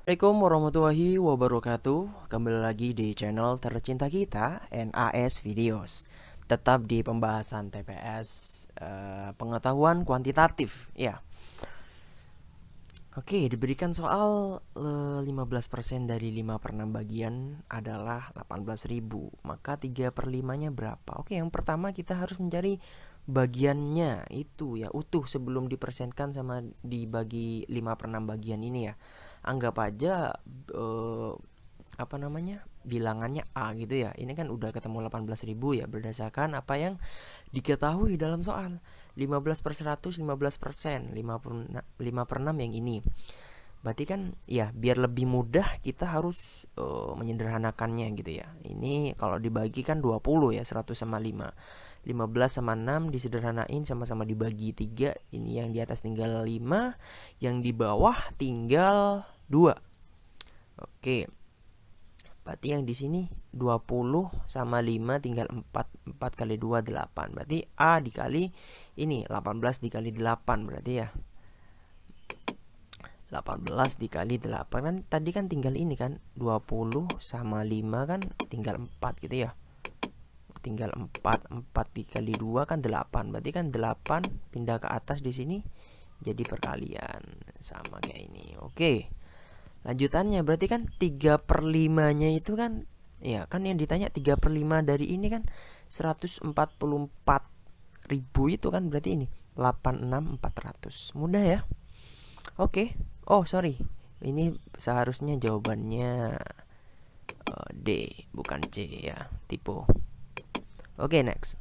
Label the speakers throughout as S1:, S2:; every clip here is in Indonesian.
S1: Assalamualaikum warahmatullahi wabarakatuh. Kembali lagi di channel tercinta kita, NAS Videos. Tetap di pembahasan TPS, pengetahuan kuantitatif. Ya, oke, diberikan soal 15% dari 5/6 bagian adalah 18.000. Maka 3/5-nya berapa? Oke, yang pertama kita harus mencari bagiannya itu ya, utuh sebelum dipersenkan sama dibagi 5/6 bagian ini ya. Anggap aja eh, apa namanya, bilangannya A gitu ya. Ini kan udah ketemu 18.000 ya, berdasarkan apa yang diketahui dalam soal. 15/100, 15%, 5/6 yang ini. Berarti kan ya biar lebih mudah kita harus menyederhanakannya gitu ya. Ini kalau dibagi kan 20 ya, 100 sama 5. 15 sama 6 disederhanain sama-sama dibagi 3. Ini yang di atas tinggal 5, yang di bawah tinggal 2. Oke. Berarti yang di sini 20 sama 5 tinggal 4. 4 kali 2 8. Berarti A dikali ini 18 dikali 8 berarti ya. 18 dikali 8 kan tadi kan tinggal ini kan 20 sama 5 kan tinggal 4 gitu ya. Tinggal 4. 4 dikali 2 kan 8. Berarti kan 8 pindah ke atas di sini jadi perkalian sama kayak ini. Oke. Lanjutannya berarti kan 3/5-nya itu kan ya kan yang ditanya 3/5 dari ini kan 144.000 itu kan berarti ini 86.400. Mudah ya. Oke. Oh, sorry. Ini seharusnya jawabannya D, bukan C ya. Tipe. Oke, next.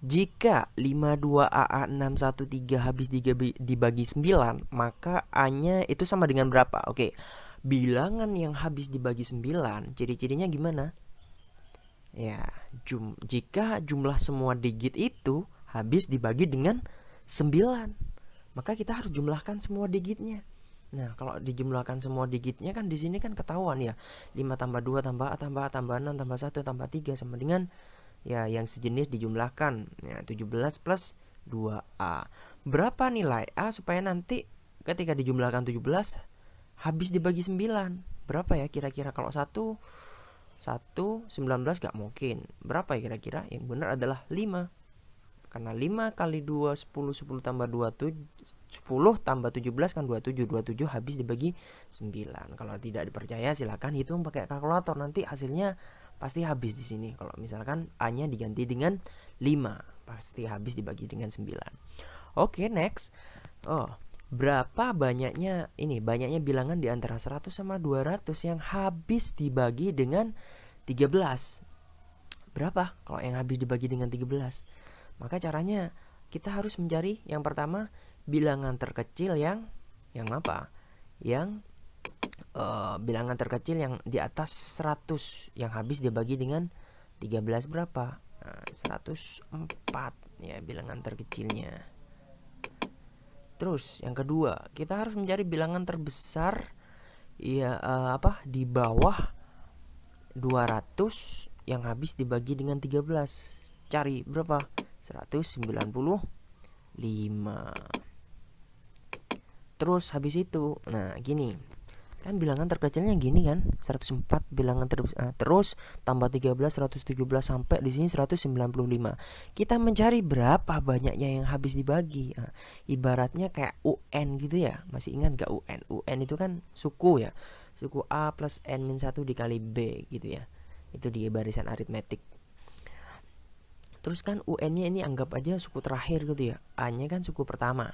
S1: Jika 52AA613 habis dibagi 9, maka A-nya itu sama dengan berapa? Oke. Bilangan yang habis dibagi 9, ciri-cirinya gimana? Ya, jika jumlah semua digit itu habis dibagi dengan 9, maka kita harus jumlahkan semua digitnya. Nah, kalau dijumlahkan semua digitnya kan di sini kan ketahuan ya. 5 tambah 2 tambah A tambah A tambah 6 tambah 1 tambah 3 sama dengan ya yang sejenis dijumlahkan. Ya, 17 plus 2A. Berapa nilai A supaya nanti ketika dijumlahkan 17 habis dibagi 9? Berapa ya kira-kira? Kalau 19 gak mungkin. Berapa ya kira-kira? Yang benar adalah 5. Karena 5 kali 2 10, 10 tambah 2 10 tambah 17 kan 27. 27 habis dibagi 9. Kalau tidak dipercaya silakan hitung pakai kalkulator, nanti hasilnya pasti habis di sini. Kalau misalkan A-nya diganti dengan 5, pasti habis dibagi dengan 9. Oke, next. Oh, berapa banyaknya ini? Banyaknya bilangan di antara 100 sama 200 yang habis dibagi dengan 13. Berapa kalau yang habis dibagi dengan 13? Maka caranya kita harus mencari yang pertama bilangan terkecil yang apa? Yang bilangan terkecil yang di atas 100 yang habis dibagi dengan 13 berapa? Nah, 104 ya bilangan terkecilnya. Terus yang kedua, kita harus mencari bilangan terbesar ya di bawah 200 yang habis dibagi dengan 13. Cari berapa? 195. Terus habis itu, nah gini, kan bilangan terkecilnya gini kan, 104 bilangan terbesar. Terus tambah 13, 117 sampai di sini 195. Kita mencari berapa banyaknya yang habis dibagi. Nah, ibaratnya kayak UN gitu ya. Masih ingat gak UN? UN itu kan suku ya. Suku A plus N-1 dikali B gitu ya. Itu di barisan aritmetik. Terus kan UN-nya ini anggap aja suku terakhir gitu ya. A-nya kan suku pertama.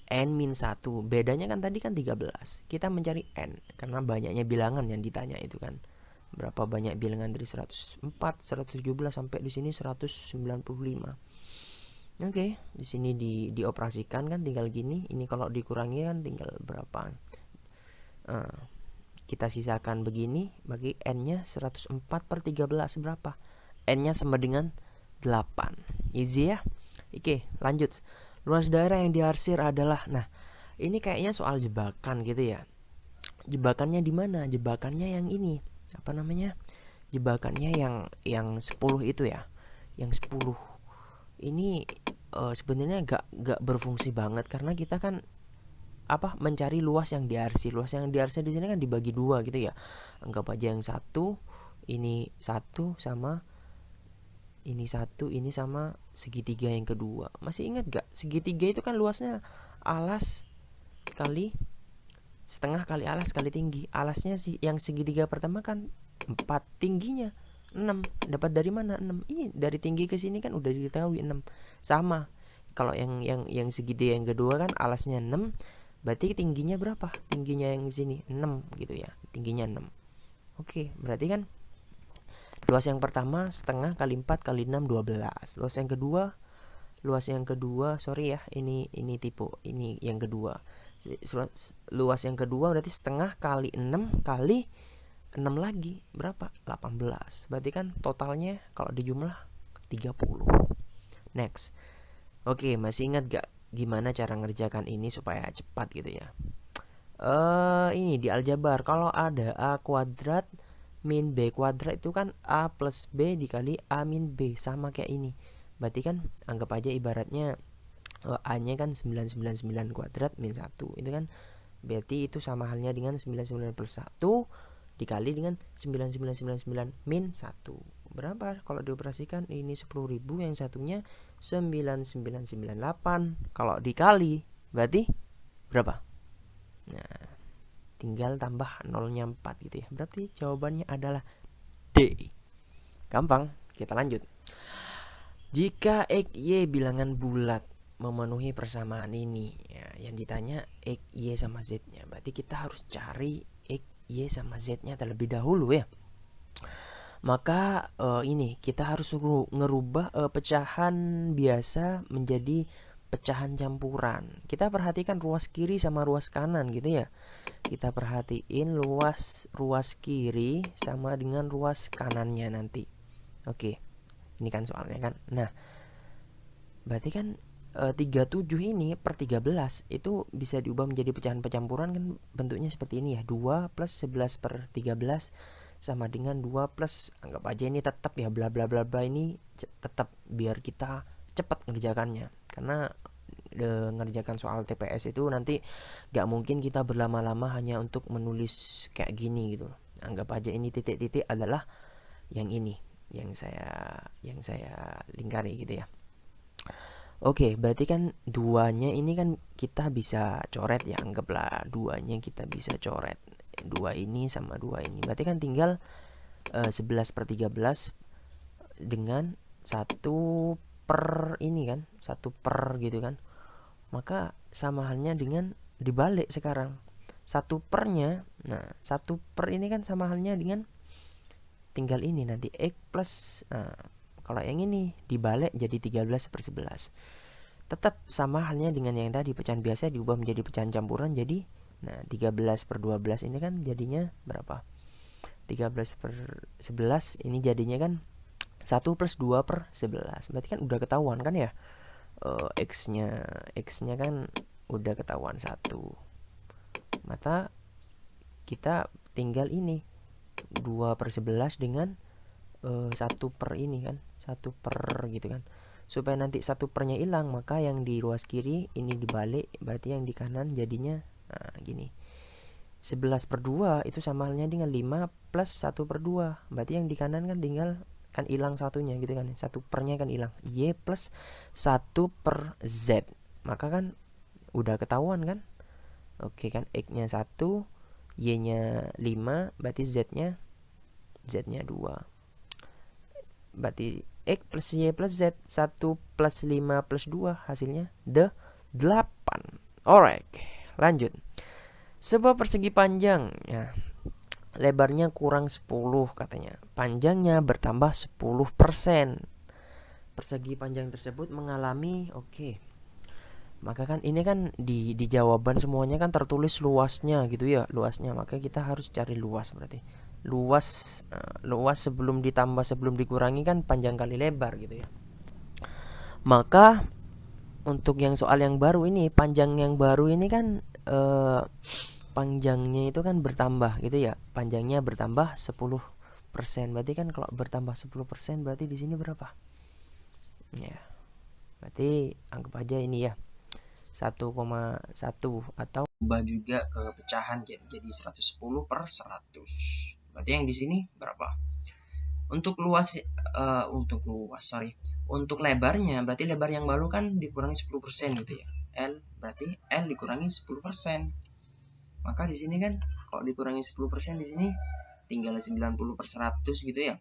S1: N-1. Bedanya kan tadi kan 13. Kita mencari N karena banyaknya bilangan yang ditanya itu kan. Berapa banyak bilangan dari 104, 117 sampai di sini 195. Oke, di sini dioperasikan kan tinggal gini. Ini kalau dikurangi kan tinggal berapa? Kita sisakan begini, bagi N-nya 104/13 berapa? N-nya sama dengan 8. Easy ya. Oke, lanjut. Luas daerah yang diarsir adalah, nah ini kayaknya soal jebakan gitu ya. Jebakannya di mana? Jebakannya yang ini. Apa namanya? Jebakannya yang 10 itu ya. Yang 10. Ini sebenarnya gak berfungsi banget karena kita kan mencari luas yang di RC. Luas yang di RC di sini kan dibagi dua gitu ya. Anggap aja yang satu, ini satu sama ini satu, ini sama segitiga yang kedua. Masih ingat gak? Segitiga itu kan luasnya alas kali setengah kali alas kali tinggi. Alasnya sih yang segitiga pertama kan 4, tingginya 6. Dapat dari mana 6? Ini dari tinggi ke sini kan udah diketahui 6. Sama. Kalau yang segitiga yang kedua kan alasnya 6, berarti tingginya berapa? Tingginya yang di sini 6 gitu ya. Tingginya 6. Oke, berarti kan luas yang pertama setengah kali 4 kali 6 12. Luas yang kedua, sorry ya, ini tipe, ini yang kedua. Luas yang kedua berarti setengah kali 6 kali 6 lagi berapa? 18. Berarti kan totalnya kalau dijumlah 30. Next. Oke, masih ingat gak gimana cara ngerjakan ini supaya cepat gitu ya? Ini di aljabar kalau ada a kuadrat min b kuadrat itu kan a plus b dikali a min b, sama kayak ini. Berarti kan anggap aja ibaratnya a-nya kan 999 kuadrat min 1. Itu kan berarti itu sama halnya dengan 99 plus 1 dikali dengan 9999 min 1. Berapa kalau dioperasikan? Ini 10.000, yang satunya 9998. Kalau dikali berarti berapa? Nah, tinggal tambah nolnya 4 gitu ya. Berarti jawabannya adalah D. Gampang, kita lanjut. Jika X, Y bilangan bulat memenuhi persamaan ini ya, yang ditanya X, Y sama Z-nya. Berarti kita harus cari X, Y sama Z-nya terlebih dahulu ya. Maka ini kita harus ngerubah pecahan biasa menjadi pecahan campuran. Kita perhatikan ruas kiri sama ruas kanan gitu ya. Kita perhatiin ruas kiri sama dengan ruas kanannya nanti. Oke. Ini kan soalnya kan. Nah, berarti kan 37 ini per 13 itu bisa diubah menjadi pecahan pencampuran kan, bentuknya seperti ini ya. 2 plus 11 per 13 sama dengan 2 plus, anggap aja ini tetap ya, bla bla bla bla, ini tetap biar kita cepat ngerjakannya. Karena ngerjakan soal TPS itu nanti gak mungkin kita berlama-lama hanya untuk menulis kayak gini gitu. Anggap aja ini titik-titik adalah yang ini, yang saya lingkari gitu ya. Oke, berarti kan duanya ini kan kita bisa coret ya, anggaplah duanya kita bisa coret. 2 ini sama 2 ini. Berarti kan tinggal 11 per 13 dengan 1 per ini kan, 1 per gitu kan. Maka sama halnya dengan dibalik sekarang. 1 pernya, nah 1 per ini kan sama halnya dengan tinggal ini nanti X plus, nah kalau yang ini dibalik jadi 13 per 11. Tetap sama halnya dengan yang tadi, pecahan biasa diubah menjadi pecahan campuran. Jadi nah 13 per 12 ini kan jadinya berapa? 13 per 11 ini jadinya kan 1 plus 2 per 11. Berarti kan udah ketahuan kan ya, X-nya kan udah ketahuan 1. Maka kita tinggal ini 2 per 11 dengan 1 per ini kan, 1 per gitu kan. Supaya nanti 1 pernya hilang, maka yang di ruas kiri ini dibalik, berarti yang di kanan jadinya nah gini. 11 per 2 itu sama halnya dengan 5 plus 1 per 2. Berarti yang di kanan kan tinggal kan hilang satunya gitu kan. 1 pernya kan hilang. Y plus 1 per Z. Maka kan udah ketahuan kan. Oke kan, X-nya 1, Y-nya 5, berarti Z-nya 2. Berarti X plus Y plus Z, 1 plus 5 plus 2 hasilnya 8. Alright, lanjut. Sebuah persegi panjang ya, lebarnya kurang 10 katanya, panjangnya bertambah 10%. Persegi panjang tersebut mengalami, oke. Maka kan ini kan di jawaban semuanya kan tertulis luasnya gitu ya, luasnya. Maka kita harus cari luas, berarti luas sebelum ditambah sebelum dikurangi kan panjang kali lebar gitu ya. Maka untuk yang soal yang baru ini, panjang yang baru ini kan panjangnya itu kan bertambah gitu ya, panjangnya bertambah 10%. Berarti kan kalau bertambah 10% berarti di sini berapa ya? Berarti anggap aja ini ya 1,1 atau ubah juga ke pecahan jadi 110 per 100. Berarti yang di sini berapa? Untuk untuk lebarnya berarti lebar yang baru kan dikurangi 10% gitu ya. Berarti L dikurangi 10%. Maka di sini kan kalau dikurangi 10% di sini tinggal 90 per 100 gitu ya.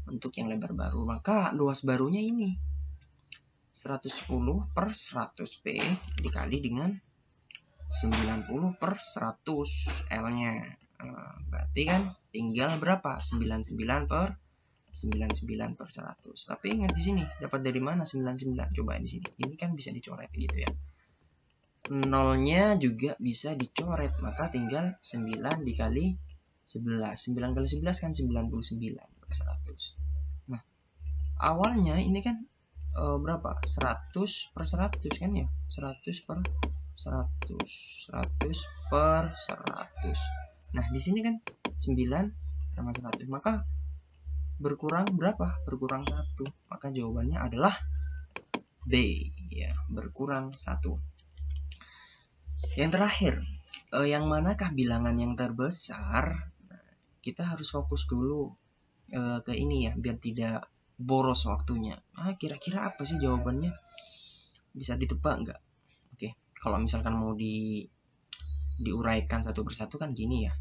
S1: Untuk yang lebar baru, maka luas barunya ini 110 per 100 P dikali dengan 90 per 100 L-nya. Berarti kan tinggal berapa? 99 per 99 per 100. Tapi ingat di sini dapat dari mana 99? Coba di sini. Ini kan bisa dicoret gitu ya. Nolnya juga bisa dicoret, maka tinggal 9 dikali 11. 9 kali 11 kan 99 per 100. Nah, awalnya ini kan berapa? 100 per 100 kan ya? 100 per 100. 100 per 100. Nah, di sini kan 9 sama 100. Maka berkurang berapa? Berkurang 1. Maka jawabannya adalah B ya, berkurang 1. Yang terakhir, yang manakah bilangan yang terbesar? Kita harus fokus dulu ke ini ya, biar tidak boros waktunya. Kira-kira apa sih jawabannya? Bisa ditebak nggak? Oke, kalau misalkan mau diuraikan satu persatu kan gini ya.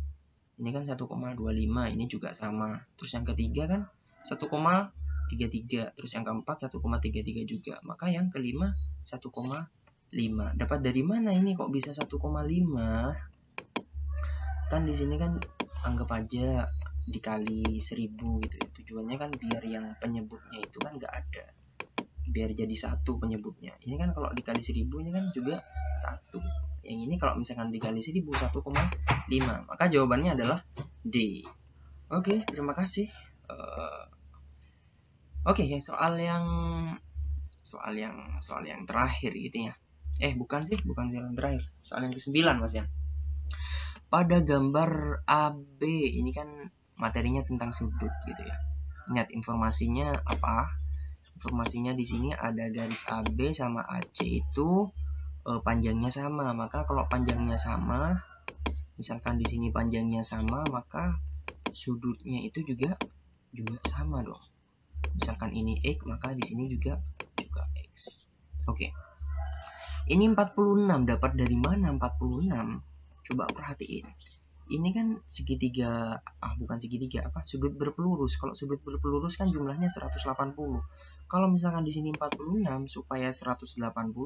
S1: Ini kan 1,25, ini juga sama. Terus yang ketiga kan 1,33, terus yang keempat 1,33 juga. Maka yang kelima 1,5. Dapat dari mana ini kok bisa 1,5? Kan di sini kan anggap aja dikali 1000 gitu ya. Tujuannya kan biar yang penyebutnya itu kan nggak ada, biar jadi 1 penyebutnya. Ini kan kalau dikali 1000 ini kan juga 1. Yang ini kalau misalkan dikali 1000 1,5. Maka jawabannya adalah D. Oke, terima kasih. Oke, soal yang terakhir gitu ya. Bukan soal yang terakhir. Soal yang ke-9 Mas ya. Pada gambar AB ini kan materinya tentang sudut gitu ya. Ingat informasinya apa? Informasinya di sini ada garis AB sama AC itu panjangnya sama. Maka kalau panjangnya sama, misalkan di sini panjangnya sama, maka sudutnya itu juga sama dong. Misalkan ini X, maka di sini juga X. Oke. Ini 46 dapat dari mana 46? Coba perhatiin. Ini kan segitiga, bukan segitiga, sudut berpelurus. Kalau sudut berpelurus kan jumlahnya 180. Kalau misalkan di sini 46 supaya 180,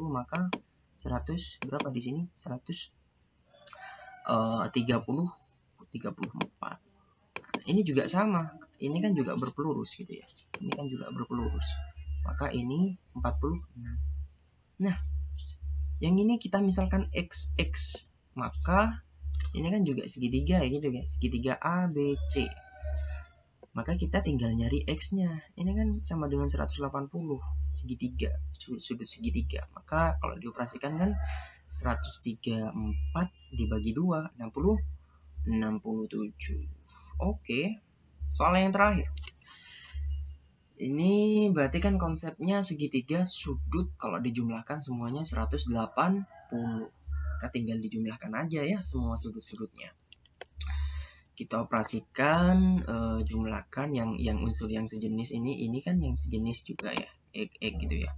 S1: maka 100 berapa di sini? 134. Ini juga sama. Ini kan juga berpelurus gitu ya. Ini kan juga berpelurus. Maka ini 46. Nah, yang ini kita misalkan XX, maka ini kan juga segitiga ya gitu ya, segitiga ABC. Maka kita tinggal nyari X-nya. Ini kan sama dengan 180 segitiga, sudut segitiga. Maka kalau dioperasikan kan 134 dibagi 2, 67. Oke. Soal yang terakhir. Ini berarti kan konsepnya segitiga sudut kalau dijumlahkan semuanya 180. Maka tinggal dijumlahkan aja ya semua sudut-sudutnya. Kita operasikan, jumlahkan yang unsur yang sejenis ini kan yang sejenis juga ya, X gitu ya.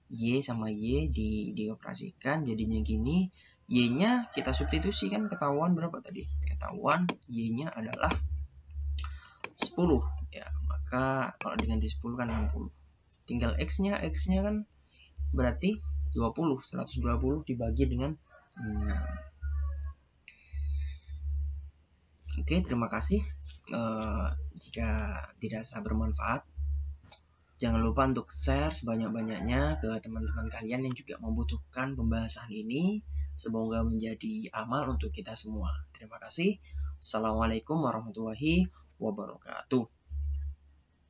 S1: Y sama Y dioperasikan jadinya gini. Y-nya kita substitusi kan ketahuan berapa tadi? Ketahuan Y-nya adalah 10 ya. Maka kalau diganti 10 kan 60. Tinggal X-nya kan berarti 20. 120 dibagi dengan 6. Oke, terima kasih. Jika dirasa bermanfaat, jangan lupa untuk share sebanyak-banyaknya ke teman-teman kalian yang juga membutuhkan pembahasan ini. Semoga menjadi amal untuk kita semua. Terima kasih. Assalamualaikum warahmatullahi wabarakatuh.